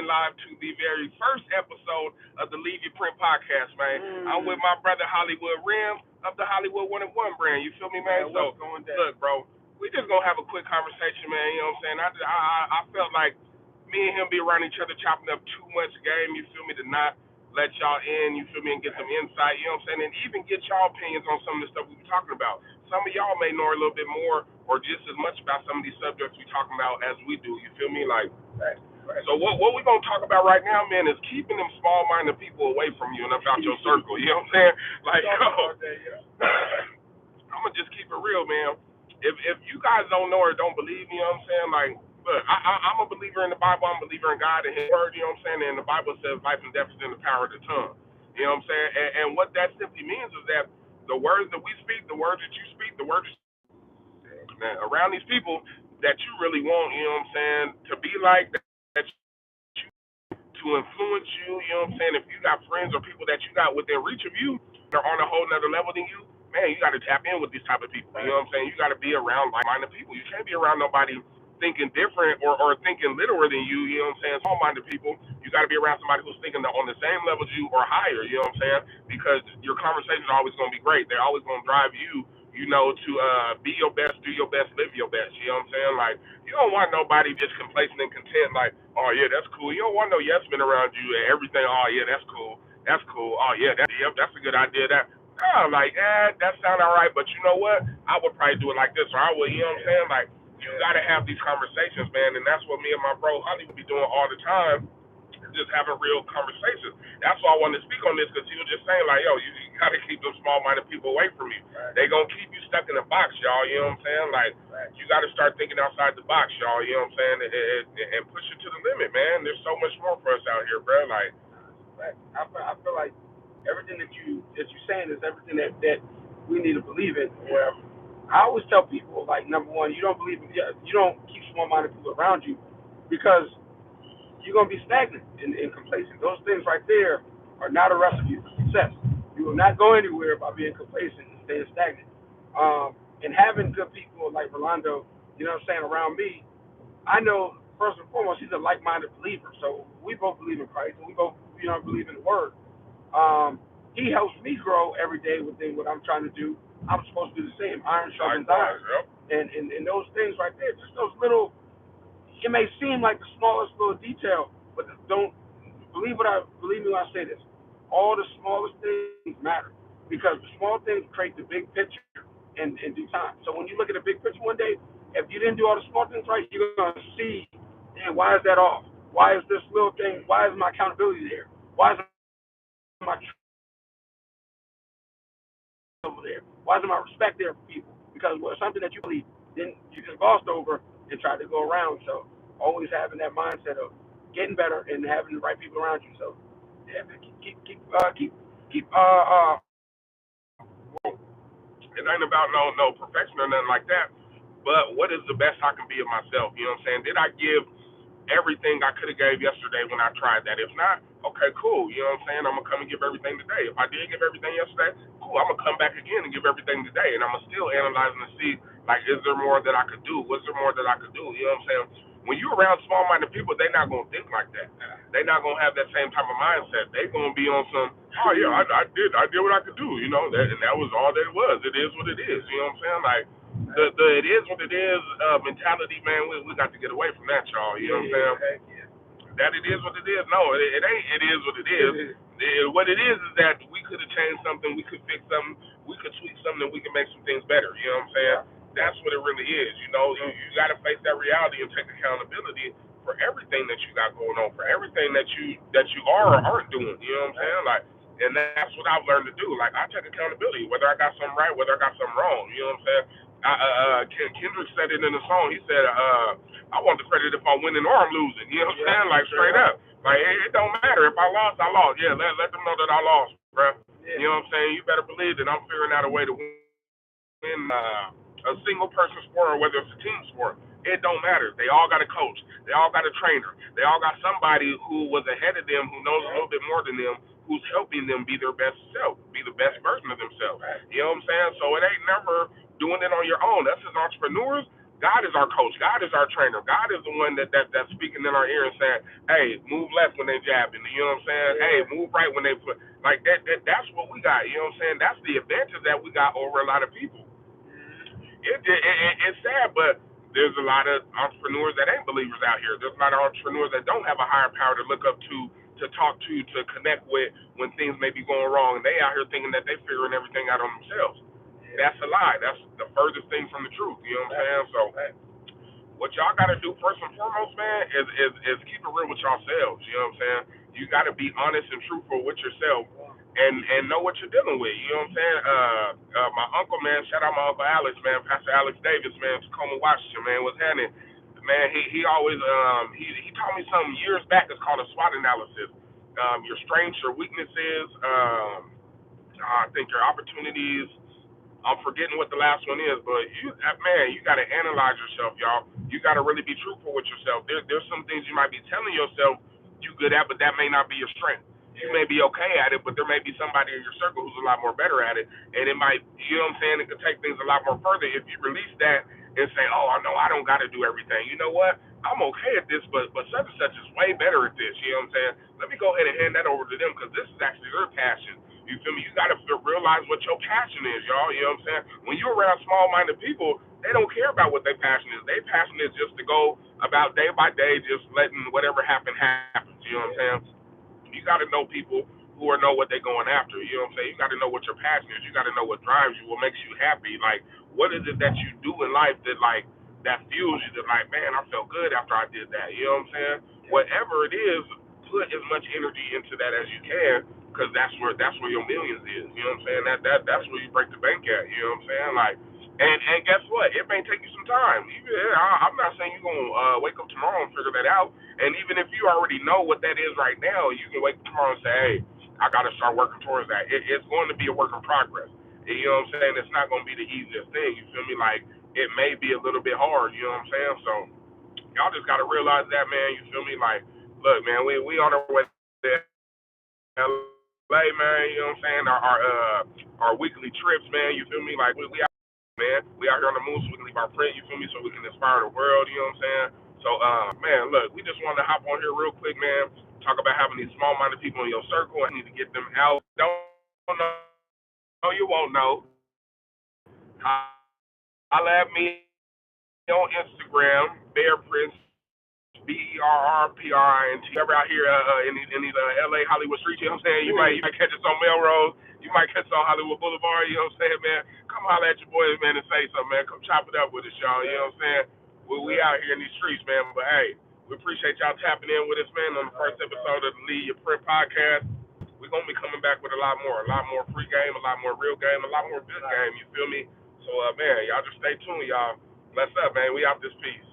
live to the very first episode of the Leave Your Print podcast, man. I'm with my brother Hollywood REM of the Hollywood 101 brand. You feel me, man? So, look, bro, we just gonna have a quick conversation, man. You know what I'm saying? I felt like me and him be around each other chopping up too much game. You feel me? To not let y'all in, you feel me, and get some insight. You know what I'm saying? And even get y'all opinions on some of the stuff we be talking about. Some of y'all may know a little bit more or just as much about some of these subjects we talking about as we do. You feel me? Like. Right. So what we're going to talk about right now, man, is keeping them small-minded people away from you and about your circle. You know what I'm saying? Like, I'm going to just keep it real, man. If you guys don't know or don't believe me, you know what I'm saying? Like, look, I'm a believer in the Bible. I'm a believer in God and His Word, you know what I'm saying? And the Bible says life and death is in the power of the tongue. You know what I'm saying? And what that simply means is that the words that we speak, the words that you speak, the words that around these people that you really want, you know what I'm saying, to be like that to influence you, you know what I'm saying? If you got friends or people that you got within reach of you, they're on a whole nother level than you, man, you got to tap in with these type of people. You know what I'm saying? You got to be around like-minded people. You can't be around nobody thinking different or thinking littler than you, you know what I'm saying? Small-minded people. You got to be around somebody who's thinking on the same level as you or higher, you know what I'm saying? Because your conversations are always going to be great. They're always going to drive you, you know, to be your best, do your best, live your best, you know what I'm saying? Like, you don't want nobody just complacent and content like, oh, yeah, that's cool. You don't want no yes men around you and everything, oh, yeah, that's cool. That's cool. Oh, yeah, that's a good idea. That sound all right, but you know what? I would probably do it like this, or I would, you know what I'm saying? Like, you got to have these conversations, man, and that's what me and my bro Holly would be doing all the time, just having real conversations. That's why I wanted to speak on this, because he was just saying, like, yo, you got to keep them small-minded people away from you. Right. They going to keep you stuck in a box, y'all, you know what I'm saying? Like, right. You got to start thinking outside the box, y'all, you know what I'm saying? And push it to the limit, man. There's so much more for us out here, bro. Like, right. I feel like everything that you're saying is everything that we need to believe in. Whatever. I always tell people, like, number one, you don't keep small-minded people around you because you're going to be stagnant and complacent. Those things right there are not a recipe for success. You will not go anywhere by being complacent and staying stagnant. And having good people like Rolando, you know what I'm saying, around me, I know, first and foremost, he's a like-minded believer. So we both believe in Christ, and we both, believe in the Word. He helps me grow every day within what I'm trying to do. I'm supposed to do the same. Iron sharpens iron. Yep. And those things right there, just those little, it may seem like the smallest little detail, but don't believe me when I say this. All the smallest things matter because the small things create the big picture in due time. So when you look at the big picture one day, if you didn't do all the small things right, you're going to see, man, why is that off? Why is this little thing? Why is my accountability there? Why is my over there? Why isn't my respect there for people? Because something that you believe, then you just glossed over and tried to go around. So always having that mindset of getting better and having the right people around you. So yeah, man, keep it ain't about no perfection or nothing like that. But what is the best I can be of myself? You know what I'm saying? Did I give everything I could have gave yesterday when I tried that? If not, okay, cool. You know what I'm saying? I'm going to come and give everything today. If I did give everything yesterday, cool. I'm going to come back again and give everything today. And I'm going to still analyze and see, like, is there more that I could do? Was there more that I could do? You know what I'm saying? When you're around small-minded people, they're not going to think like that. They're not going to have that same type of mindset. They're going to be on some, oh, yeah, I did what I could do, you know, and that was all that it was. It is what it is, you know what I'm saying? Like, the it is what it is mentality, man, we got to get away from that, y'all, you know what I'm saying? Yeah. That it is what it is. No, it ain't it is what it is. What it is that we could have changed something, we could fix something, we could tweak something, and we can make some things better, you know what I'm saying? That's what it really is, you know. You got to face that reality and take accountability for everything that you got going on, for everything that you are or aren't doing, you know what I'm saying? Like, and that's what I've learned to do. Like, I take accountability, whether I got something right, whether I got something wrong, you know what I'm saying? Kendrick said it in the song. He said, I want the credit if I'm winning or I'm losing, you know what I'm saying? Like, straight up. Like, it don't matter. If I lost, I lost. Yeah, let them know that I lost, bro. Yeah. You know what I'm saying? You better believe that I'm figuring out a way to win a single person sport or whether it's a team sport. It don't matter. They all got a coach. They all got a trainer. They all got somebody who was ahead of them, who knows a little bit more than them, who's helping them be their best self, be the best version of themselves. You know what I'm saying? So it ain't never doing it on your own. Us as entrepreneurs, God is our coach. God is our trainer. God is the one that's speaking in our ear and saying, "Hey, move left when they jabbing." You know what I'm saying? Yeah. Hey, move right when they put like that. That's what we got. You know what I'm saying? That's the advantage that we got over a lot of people. It's sad, but there's a lot of entrepreneurs that ain't believers out here. There's a lot of entrepreneurs that don't have a higher power to look up to talk to connect with when things may be going wrong, and they out here thinking that they figuring everything out on themselves. That's a lie. That's the furthest thing from the truth. You know what I'm saying? So what y'all gotta do first and foremost, man, is keep it real with yourselves. You know what I'm saying? You gotta be honest and truthful with yourself and know what you're dealing with. You know what I'm saying? My uncle, man, shout out my uncle Alex, man, Pastor Alex Davis, man, Tacoma, Washington, man, what's happening? Man, he always he taught me something years back. It's called a SWOT analysis. Your strengths, your weaknesses, I think your opportunities. I'm forgetting what the last one is, but you got to analyze yourself, y'all. You got to really be truthful with yourself. There's some things you might be telling yourself you good at, but that may not be your strength. You may be okay at it, but there may be somebody in your circle who's a lot more better at it, and it might, you know what I'm saying, it could take things a lot more further if you release that and say, oh, I know I don't got to do everything. You know what? I'm okay at this, but such and such is way better at this. You know what I'm saying? Let me go ahead and hand that over to them because this is actually their passion. You feel me? You got to realize what your passion is, y'all. You know what I'm saying? When you're around small-minded people, they don't care about what their passion is. Their passion is just to go about day by day, just letting whatever happen. You know what I'm saying? You got to know people who know what they're going after. You know what I'm saying? You got to know what your passion is. You got to know what drives you, what makes you happy. Like, what is it that you do in life that fuels you? That like, man, I felt good after I did that. You know what I'm saying? Whatever it is, put as much energy into that as you can, because that's where your millions is. You know what I'm saying? That's where you break the bank at. You know what I'm saying? Like, and guess what? It may take you some time. I'm not saying you're gonna wake up tomorrow and figure that out. And even if you already know what that is right now, you can wake up tomorrow and say, hey, I got to start working towards that. It's going to be a work in progress. You know what I'm saying? It's not going to be the easiest thing. You feel me? Like, it may be a little bit hard. You know what I'm saying? So y'all just got to realize that, man. You feel me? Like, look, man, we on our way to LA, man. You know what I'm saying? Our weekly trips, man. You feel me? Like, we out, man. We out here on the move so we can leave our print. You feel me? So we can inspire the world. You know what I'm saying? So, man, look, we just wanted to hop on here real quick, man. Talk about having these small-minded people in your circle. I need to get them out. Don't know, you won't know. Holla at me on Instagram, Berrprintz, Berrprint. Ever out here in these LA Hollywood streets, you know what I'm saying? You might catch us on Melrose. You might catch us on Hollywood Boulevard. You know what I'm saying, man? Come holla at your boys, man, and say something, man. Come chop it up with us, y'all. You know what I'm saying? We out here in these streets, man. But hey, we appreciate y'all tapping in with us, man, on the first episode of the Lead Your Print podcast. We're gonna be coming back with a lot more free game, a lot more real game, a lot more good game. You feel me? So, man, y'all just stay tuned, y'all. Bless up, man. We out this piece.